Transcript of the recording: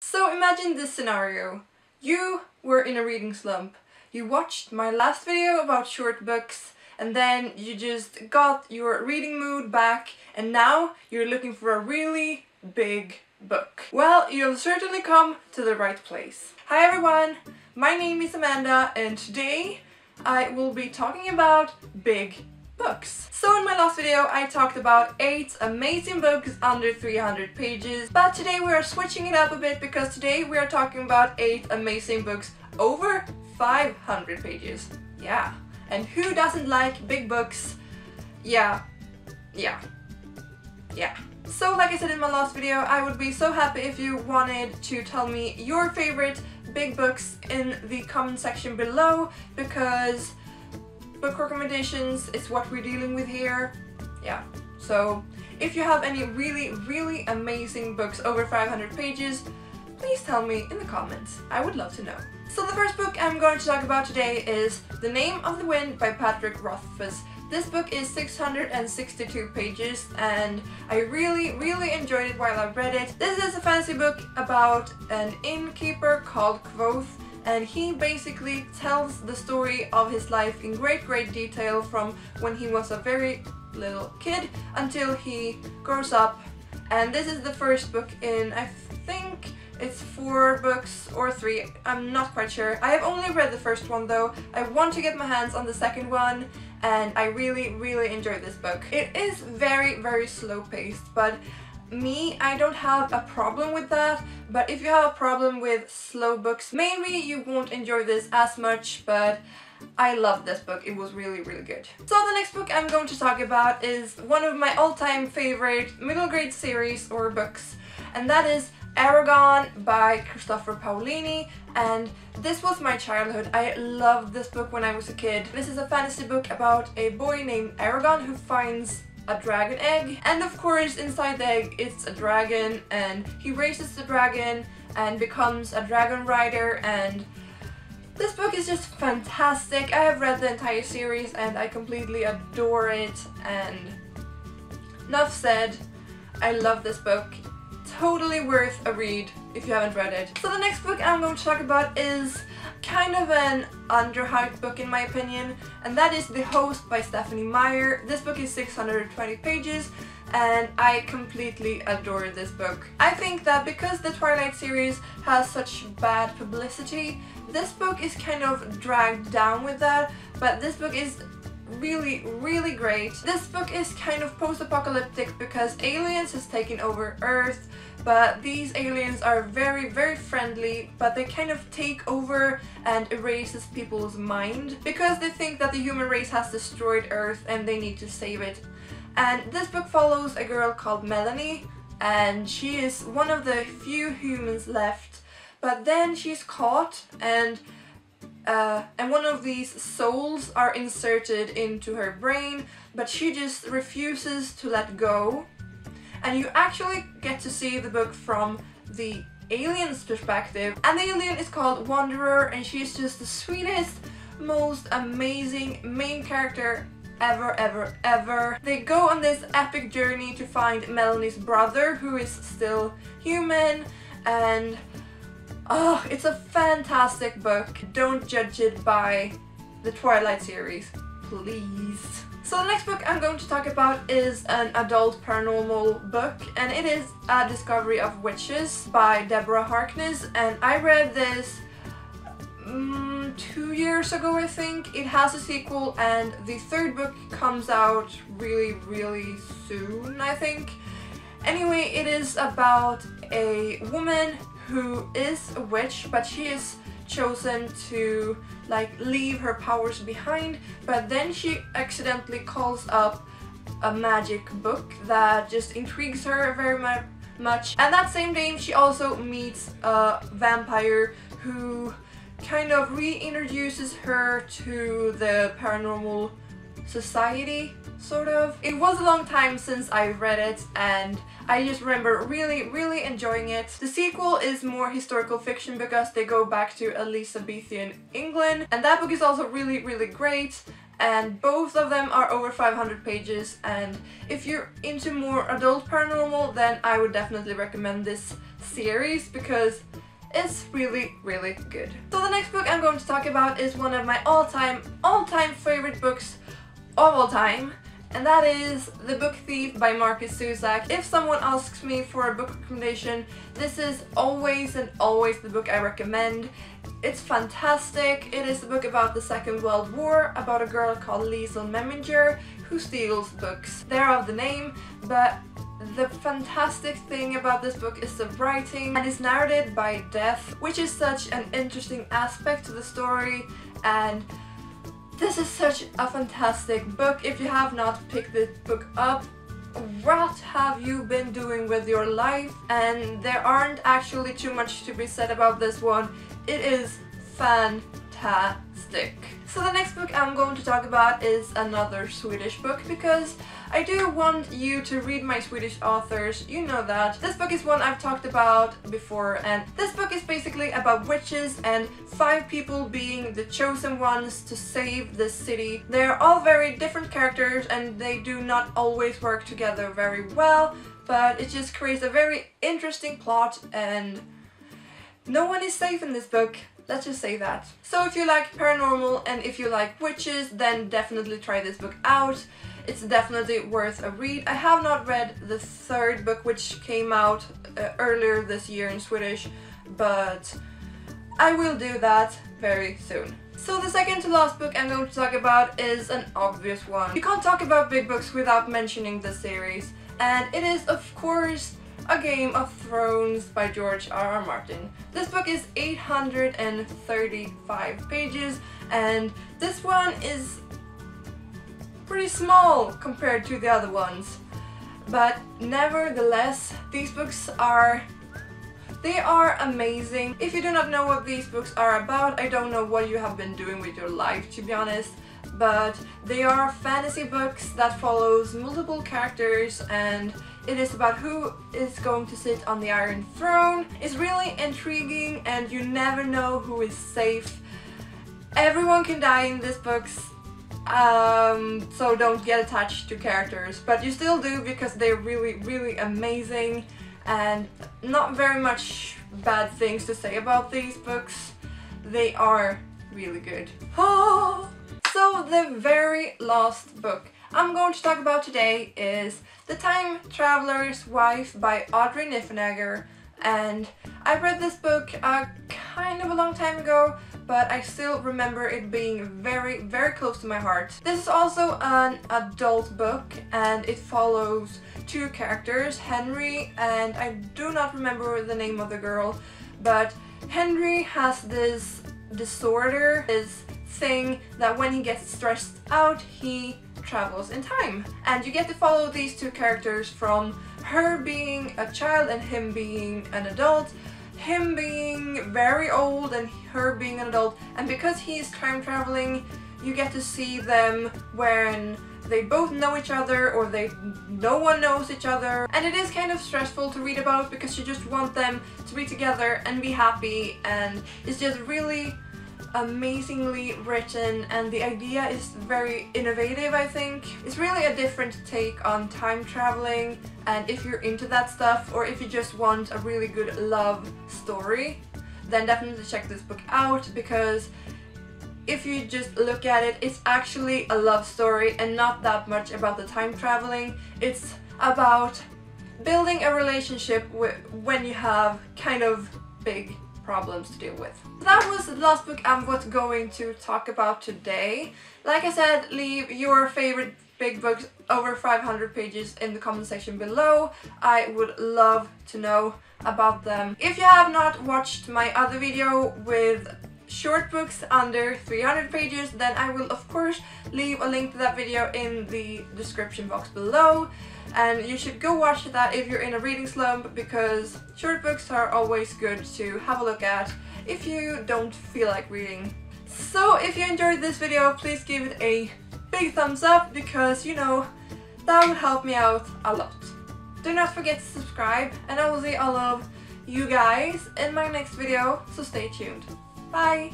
So imagine this scenario. You were in a reading slump. You watched my last video about short books and then you just got your reading mood back and now you're looking for a really big book. Well, you've certainly come to the right place. Hi everyone, my name is Amanda and today I will be talking about big books. So in my last video I talked about 8 amazing books under 300 pages, but today we are switching it up a bit because today we are talking about 8 amazing books over 500 pages. Yeah, and who doesn't like big books? Yeah. So like I said in my last video, I would be so happy if you wanted to tell me your favorite big books in the comment section below, because book recommendations is what we're dealing with here. Yeah, so if you have any really amazing books over 500 pages, please tell me in the comments. I would love to know. So the first book I'm going to talk about today is The Name of the Wind by Patrick Rothfuss. This book is 662 pages and I really enjoyed it while I read it. This is a fantasy book about an innkeeper called Quoth, and he basically tells the story of his life in great detail from when he was a very little kid until he grows up. And this is the first book in, I think it's 4 books or 3, I'm not quite sure. I have only read the first one though. I want to get my hands on the second one and I really enjoyed this book. It is very slow paced, but me, I don't have a problem with that, but if you have a problem with slow books, maybe you won't enjoy this as much, but I love this book. It was really good. So the next book I'm going to talk about is one of my all-time favorite middle grade series or books, and that is Eragon by Paolini, and this was my childhood. I loved this book when I was a kid. This is a fantasy book about a boy named Eragon who finds a dragon egg, and of course inside the egg it's a dragon, and he raises the dragon and becomes a dragon rider, and this book is just fantastic. I have read the entire series and I completely adore it, and enough said, I love this book. Totally worth a read if you haven't read it. So the next book I'm going to talk about is kind of an underhyped book in my opinion, and that is The Host by Stephanie Meyer. This book is 620 pages and I completely adore this book. I think that because the Twilight series has such bad publicity, this book is kind of dragged down with that, but this book is really great. This book is kind of post-apocalyptic because aliens has taken over Earth, but these aliens are very friendly, but they kind of take over and erases people's mind because they think that the human race has destroyed Earth and they need to save it. And this book follows a girl called Melanie, and she is one of the few humans left, but then she's caught and one of these souls are inserted into her brain, but she just refuses to let go. And you actually get to see the book from the alien's perspective, and the alien is called Wanderer, and she's just the sweetest, most amazing main character ever. They go on this epic journey to find Melanie's brother, who is still human, and oh, it's a fantastic book. Don't judge it by the Twilight series, please. So the next book I'm going to talk about is an adult paranormal book, and it is A Discovery of Witches by Deborah Harkness, and I read this 2 years ago I think. It has a sequel and the 3rd book comes out really soon I think. Anyway, it is about a woman who is a witch, but she is chosen to like leave her powers behind, but then she accidentally calls up a magic book that just intrigues her very much. And that same day she also meets a vampire who kind of reintroduces her to the paranormal society, sort of. It was a long time since I read it and I just remember really enjoying it. The sequel is more historical fiction because they go back to Elizabethan England, and that book is also really great, and both of them are over 500 pages, and if you're into more adult paranormal then I would definitely recommend this series because it's really, really good. So the next book I'm going to talk about is one of my all-time favorite books of all time, and that is The Book Thief by Markus Zusak. If someone asks me for a book recommendation, this is always and always the book I recommend. It's fantastic. It is a book about the Second World War, about a girl called Meyer who steals books. Thereof the name, but the fantastic thing about this book is the writing, and it's narrated by death, which is such an interesting aspect to the story, and this is such a fantastic book. If you have not picked this book up, what have you been doing with your life? And there aren't actually too much to be said about this one. It is fantastic. So the next book I'm going to talk about is another Swedish book, because I do want you to read my Swedish authors, you know that. This book is one I've talked about before, and this book is basically about witches and 5 people being the chosen ones to save this city. They're all very different characters and they do not always work together very well, but it just creates a very interesting plot, and no one is safe in this book. Let's just say that. So if you like paranormal and if you like witches, then definitely try this book out. It's definitely worth a read. I have not read the 3rd book, which came out earlier this year in Swedish, but I will do that very soon. So the second to last book I'm going to talk about is an obvious one. You can't talk about big books without mentioning this series, and it is of course A Game of Thrones by George R.R. Martin. This book is 835 pages, and this one is pretty small compared to the other ones. But nevertheless, these books are amazing. If you do not know what these books are about, I don't know what you have been doing with your life, to be honest. But they are fantasy books that follows multiple characters, and it is about who is going to sit on the Iron Throne. It's really intriguing and you never know who is safe. Everyone can die in these books, so don't get attached to characters, but you still do because they're really, really amazing, and not very much bad things to say about these books. They are really good. Oh! So the very last book I'm going to talk about today is The Time Traveler's Wife by Audrey Niffenegger, and I read this book kind of a long time ago, but I still remember it being very, very close to my heart. This is also an adult book, and it follows 2 characters, Henry, and I do not remember the name of the girl, but Henry has this disorder, this thing that when he gets stressed out, he travels in time. And you get to follow these 2 characters from her being a child and him being an adult, him being very old and her being an adult, and because he's time traveling, you get to see them when they both know each other or no one knows each other, and it is kind of stressful to read about because you just want them to be together and be happy, and it's just really amazingly written, and the idea is very innovative. I think it's really a different take on time traveling, and if you're into that stuff, or if you just want a really good love story, then definitely check this book out, because if you just look at it, it's actually a love story and not that much about the time traveling. It's about building a relationship when you have kind of big problems to deal with. So that was the last book I'm going to talk about today. Like I said, leave your favorite big books over 500 pages in the comment section below. I would love to know about them. If you have not watched my other video with short books under 300 pages, then I will of course leave a link to that video in the description box below, and you should go watch that if you're in a reading slump, because short books are always good to have a look at if you don't feel like reading. So if you enjoyed this video, please give it a big thumbs up, because you know that would help me out a lot. Do not forget to subscribe, and I will see all of you guys in my next video, so stay tuned. Bye!